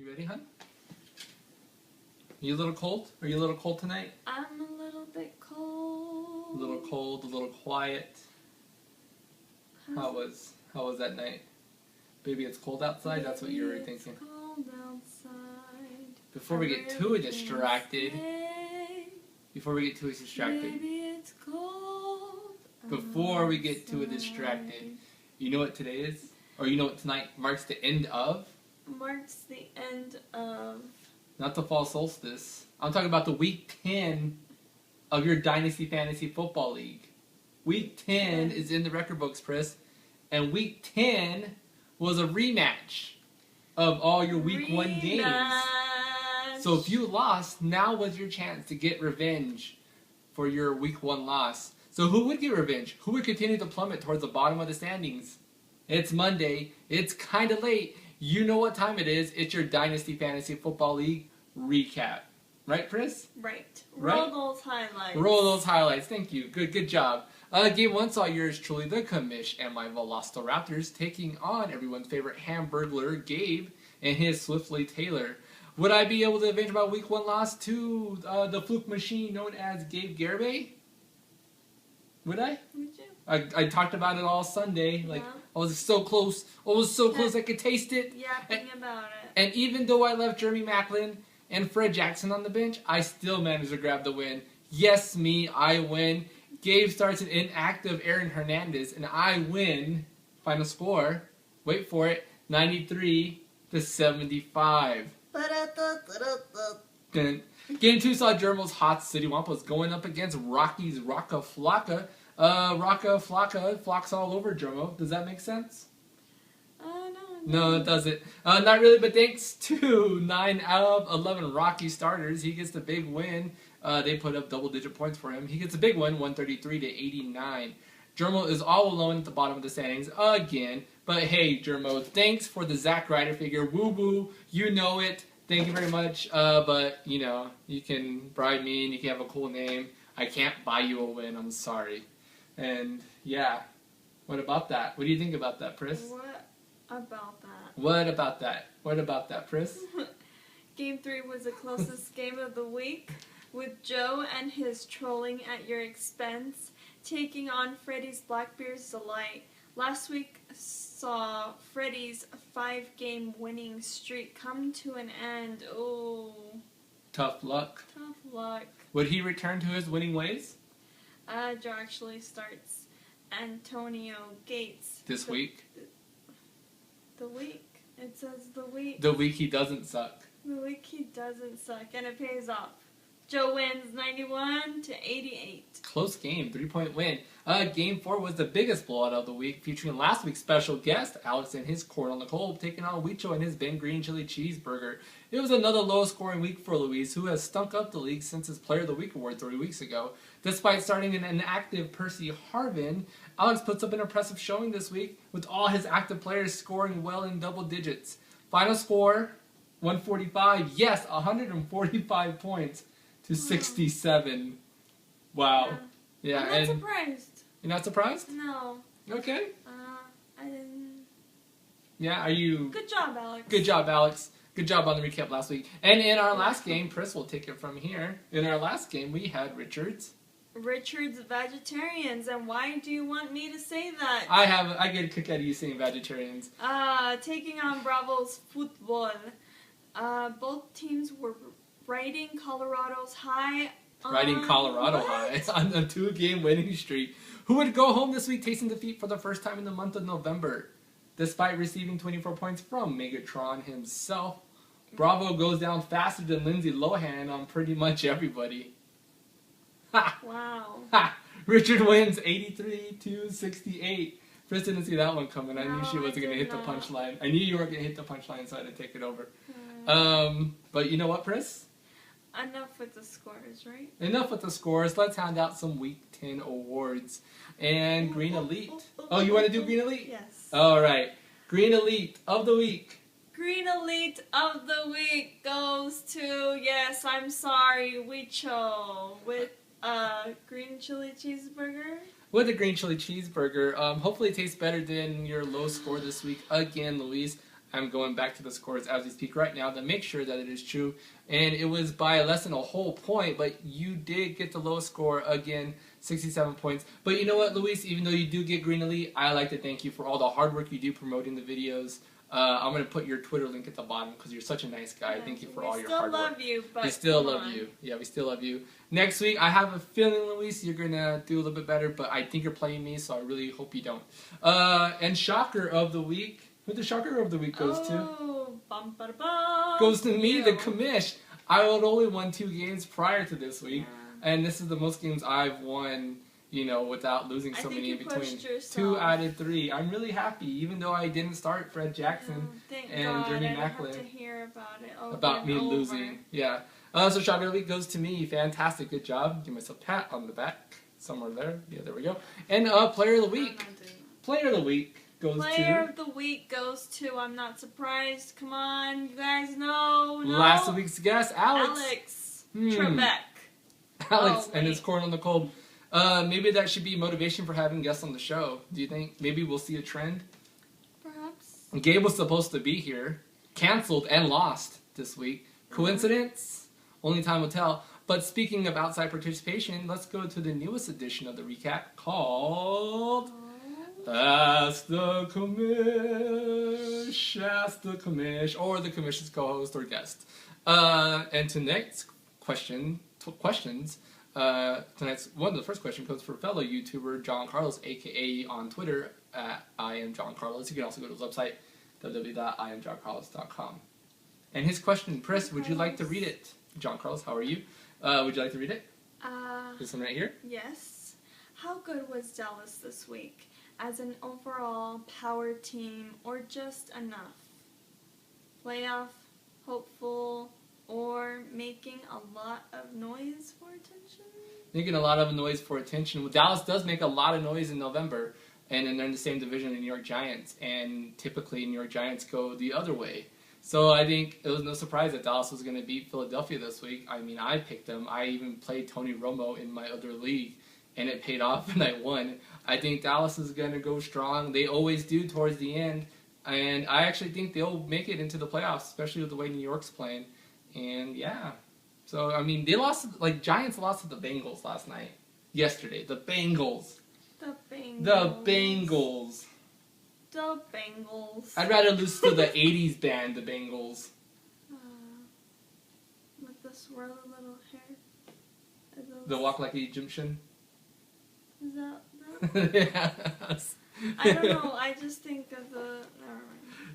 You ready, hon? Are you a little cold? Are you a little cold tonight? I'm a little bit cold. A little cold, a little quiet. How was that night? Baby, it's cold outside? That's what you were thinking. It's cold outside. Before we get too distracted. Before we get too distracted. Baby, it's cold Before we get too distracted. You know what today is? Or you know what tonight marks the end of? Marks the end of... Not the fall solstice. I'm talking about the week 10 of your Dynasty Fantasy Football League. Week 10 is in the record books, Chris. And week 10 was a rematch of all your week 1 games. So if you lost, now was your chance to get revenge for your week 1 loss. So who would get revenge? Who would continue to plummet towards the bottom of the standings? It's Monday. It's kind of late. You know what time it is. It's your Dynasty Fantasy Football League recap. Right, Chris? Right. Right? Roll those highlights. Roll those highlights. Thank you. Good job. Game 1 saw yours truly, the Commish and my Velociraptors, taking on everyone's favorite Hamburglar, Gabe, and his Swiftly Taylor. Would I be able to avenge my week 1 loss to the fluke machine known as Gabe Garibay? Would I? Would you? I talked about it all Sunday. Like, Yeah. I was so close. I was so close I could taste it. Yapping about it. And even though I left Jeremy Maclin and Fred Jackson on the bench, I still managed to grab the win. Yes, me, I win. Gabe starts an inactive Aaron Hernandez, and I win. Final score, wait for it, 93-75. Game 2 saw Germo's Hot City Wampus going up against Rocky's Rocka Flocka. Rocka Flocka flocks all over Germo. Does that make sense? No, it doesn't. Not really, but thanks to 9 out of 11 Rocky starters, he gets the big win. They put up double-digit points for him. He gets a big win, 133-89. Germo is all alone at the bottom of the standings again. But hey, Germo, thanks for the Zack Ryder figure. Woo-woo, you know it. Thank you very much. But, you know, you can bribe me and you can have a cool name. I can't buy you a win. I'm sorry. And, yeah. What about that? What do you think about that, Pris? What about that? What about that? What about that, Pris? Game 3 was the closest game of the week, with Joe and his trolling at your expense taking on Freddy's Blackbeard's Delight. Last week saw Freddy's 5-game winning streak come to an end. Oh. Tough luck. Tough luck. Would he return to his winning ways? Joe actually starts Antonio Gates. This week? The week. It says the week. The week he doesn't suck. The week he doesn't suck, and it pays off. Joe wins 91-88. Close game, 3-point win. Game 4 was the biggest blowout of the week, featuring last week's special guest, Alex and his Corn on the Cob, taking on Huicho and his Ben Green Chili Cheeseburger. It was another low-scoring week for Luis, who has stunk up the league since his Player of the Week award 3 weeks ago. Despite starting an inactive Percy Harvin, Alex puts up an impressive showing this week, with all his active players scoring well in double digits. Final score, 145. Yes, 145 points. To 67. Wow. Yeah. I'm not surprised. You're not surprised? No. Okay. I didn't. Yeah, are you... Good job, Alex. Good job, Alex. Good job on the recap last week. And in our last game, Pris will take it from here. In our last game, we had Richard's Vegetarians, and why do you want me to say that? I get a kick out of you saying vegetarians. Taking on Bravo's Football. Both teams were riding Colorado's high on a 2-game winning streak. Who would go home this week tasting defeat for the first time in the month of November? Despite receiving 24 points from Megatron himself, Bravo goes down faster than Lindsay Lohan on pretty much everybody. Ha! Wow. Ha! Richard wins 83-68. Chris didn't see that one coming. I knew she wasn't going to hit the punchline. I knew you weren't going to hit the punchline, so I had to take it over. But you know what, Chris? Enough with the scores, right? Enough with the scores. Let's hand out some Week 10 awards. And Green Elite. Oh, you want to do Green Elite? Yes. All right. Green Elite of the Week. Green Elite of the Week goes to, yes, I'm sorry, Huicho, with green chili cheeseburger. With a green chili cheeseburger. Hopefully it tastes better than your low score this week. Again, Luis. I'm going back to the scores as we speak right now to make sure that it is true. And it was by less than a whole point, but you did get the lowest score again, 67 points. But you know what, Luis? Even though you do get Green Elite, I like to thank you for all the hard work you do promoting the videos. I'm going to put your Twitter link at the bottom because you're such a nice guy. Yeah, thank you for all your hard work. We still love you, but we still love you. Yeah, we still love you. Next week, I have a feeling, Luis, you're going to do a little bit better, but I think you're playing me, so I really hope you don't. And Shocker of the Week. Who the Shocker of the Week goes to? Bum, ba, da, bum. Goes to me, the commish. I had only won 2 games prior to this week, and this is the most games I've won, you know, without losing so many in between. 2 out of 3. I'm really happy, even though I didn't start Fred Jackson and Jeremy Macklin. I have to hear about it over about me and over. losing. Yeah. So Shocker of the Week goes to me. Fantastic, good job. Give myself a pat on the back somewhere there. Yeah, there we go. And Player of the Week. Player of the Week. Player of the Week goes to, I'm not surprised. Come on, you guys know. No. Last week's guest, Alex. Trebek. Alex and his corn on the cold. Maybe that should be motivation for having guests on the show. Do you think? Maybe we'll see a trend? Perhaps. Gabe was supposed to be here. Canceled and lost this week. Coincidence? Only time will tell. But speaking of outside participation, let's go to the newest edition of the recap called... Ask the Commish, or the Commission's co-host or guest. And tonight's questions, tonight's one of the first question comes for fellow YouTuber John Carlos, aka on Twitter at I am John Carlos. You can also go to his website www.iamjohncarlos.com. And his question, Chris, would you like to read it? John Carlos, how are you? Would you like to read it? This one right here. Yes. How good was Dallas this week? As an overall power team, or just enough? Playoff, hopeful, or making a lot of noise for attention? Making a lot of noise for attention. Well, Dallas does make a lot of noise in November, and then they're in the same division as New York Giants, and typically New York Giants go the other way. So I think it was no surprise that Dallas was going to beat Philadelphia this week. I mean, I picked them. I even played Tony Romo in my other league, and it paid off, and I won. I think Dallas is going to go strong. They always do towards the end. And I actually think they'll make it into the playoffs, especially with the way New York's playing. And, yeah. So, I mean, they lost, like, Giants lost to the Bengals last night. Yesterday. The Bengals. The Bengals. The Bengals. The Bengals. I'd rather lose to the 80s band, the Bengals. With the swirly little hair. The walk like an Egyptian. Is that... Yes. I don't know. I just think of the... Never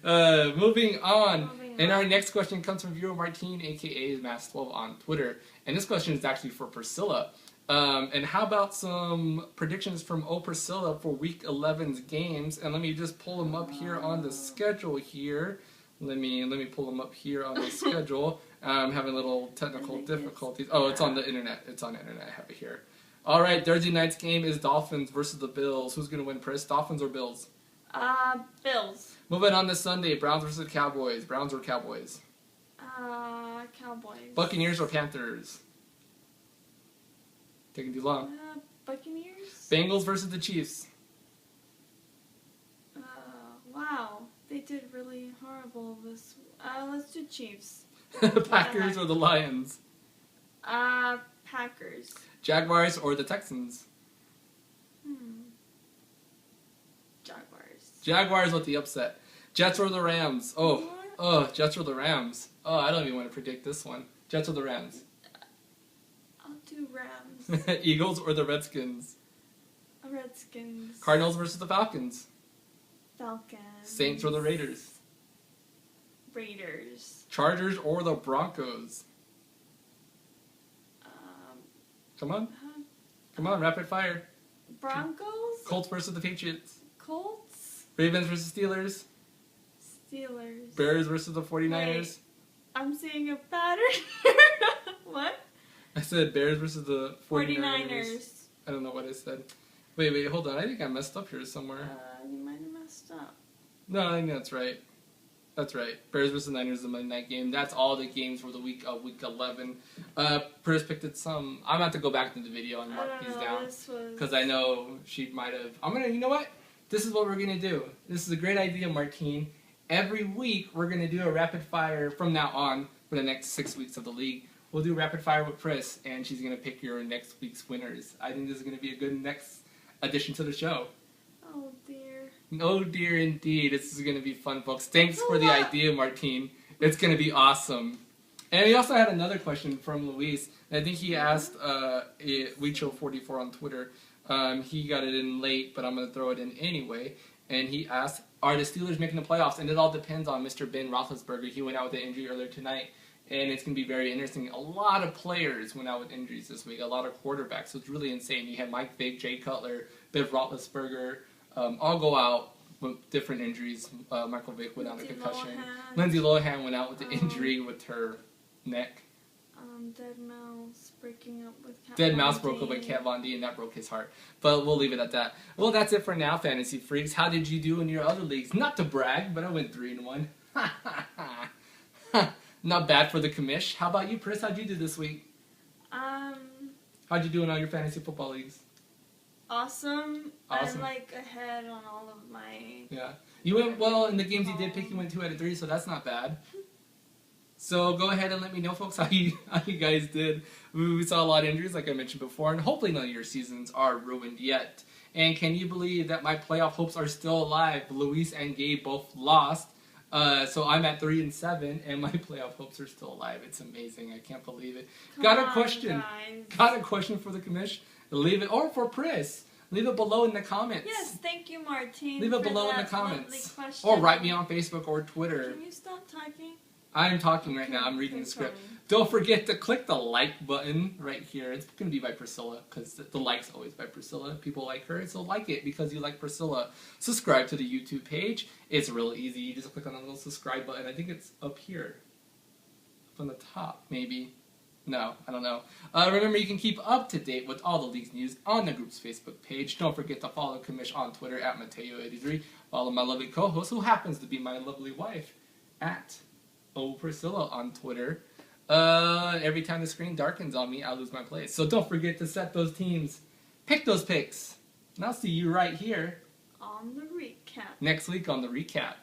mind. Moving on. And our next question comes from viewer Martine, a.k.a. Mass12 on Twitter. And this question is actually for Priscilla. And how about some predictions from Priscilla for Week 11's games? And let me just pull them up here on the schedule here. Let me pull them up here on the schedule. I'm having a little technical difficulties. Oh, it's on the internet. It's on the internet. I have it here. All right, Thursday night's game is Dolphins versus the Bills. Who's going to win, Pris? Dolphins or Bills? Bills. Moving on to Sunday, Browns versus Cowboys. Browns or Cowboys? Cowboys. Buccaneers or Panthers? Taking too long. Buccaneers. Bengals versus the Chiefs. Wow, they did really horrible this. Let's do Chiefs. Packers or the Lions? Packers. Jaguars or the Texans? Jaguars. Jaguars with the upset. Jets or the Rams? Jets or the Rams? Oh, I don't even want to predict this one. Jets or the Rams? I'll do Rams. Eagles or the Redskins? Redskins. Cardinals versus the Falcons? Falcons. Saints or the Raiders? Raiders. Chargers or the Broncos? Come on. Come on, rapid fire. Broncos? Colts versus the Patriots? Colts? Ravens versus Steelers? Steelers. Bears versus the 49ers? Wait, I'm seeing a pattern. What? I said Bears versus the 49ers. I don't know what I said. Wait, hold on. I think I messed up here somewhere. You might have messed up. No, I think that's right. That's right. Bears versus Niners, the Monday night game. That's all the games for the week 11. Pris picked it some. I'm going to have to go back to the video and mark these down. Because I know she might have. You know what? This is what we're going to do. This is a great idea, Martine. every week we're going to do a rapid fire from now on for the next 6 weeks of the league. We'll do rapid fire with Pris, and she's going to pick your next week's winners. I think this is going to be a good next addition to the show. Oh, dear. Oh, dear, indeed. This is going to be fun, folks. Thanks for the idea, Martine. It's going to be awesome. And we also had another question from Luis. I think he asked WeCho44 on Twitter. He got it in late, but I'm going to throw it in anyway. And he asked, are the Steelers making the playoffs? And it all depends on Mr. Ben Roethlisberger. He went out with an injury earlier tonight, and it's going to be very interesting. A lot of players went out with injuries this week, a lot of quarterbacks. So it's really insane. You had Mike Vick, Jay Cutler, Ben Roethlisberger, all go out with different injuries. Michael Vick went out with a concussion. Lindsay Lohan went out with the injury with her neck. Dead Mouse breaking up with Kat Dead Von Mouse broke D. up with Kat Von D, and that broke his heart. But we'll leave it at that. Well, that's it for now, Fantasy Freaks. How did you do in your other leagues? Not to brag, but I went 3-1. Not bad for the commish. How about you, Pris? How'd you do this week? How'd you do in all your fantasy football leagues? Awesome. I'm ahead on all of my... Yeah. You went well in the games you did pick. You went 2 out of 3, so that's not bad. So go ahead and let me know, folks, how you guys did. We saw a lot of injuries, like I mentioned before, and hopefully none of your seasons are ruined yet. And can you believe that my playoff hopes are still alive? Luis and Gabe both lost. So I'm at 3-7, and my playoff hopes are still alive. It's amazing. I can't believe it. Got a question for the commish? Leave it, or for Pris. Leave it below in the comments. Yes, thank you, Martine. Leave it below in the comments. Or write me on Facebook or Twitter. Can you stop typing? I'm talking right now. I'm reading the script. Don't forget to click the like button right here. It's going to be by Priscilla, because the like's always by Priscilla. People like her, so like it because you like Priscilla. Subscribe to the YouTube page. It's real easy. You just click on the little subscribe button. I think it's up here. Up on the top, maybe. No, I don't know. Remember, you can keep up to date with all the league's news on the group's Facebook page. Don't forget to follow Commish on Twitter at Mateo83. Follow my lovely co-host, who happens to be my lovely wife, at Priscilla on Twitter. Every time the screen darkens on me, I lose my place. So don't forget to set those teams. Pick those picks. And I'll see you right here on the recap. Next week on the recap.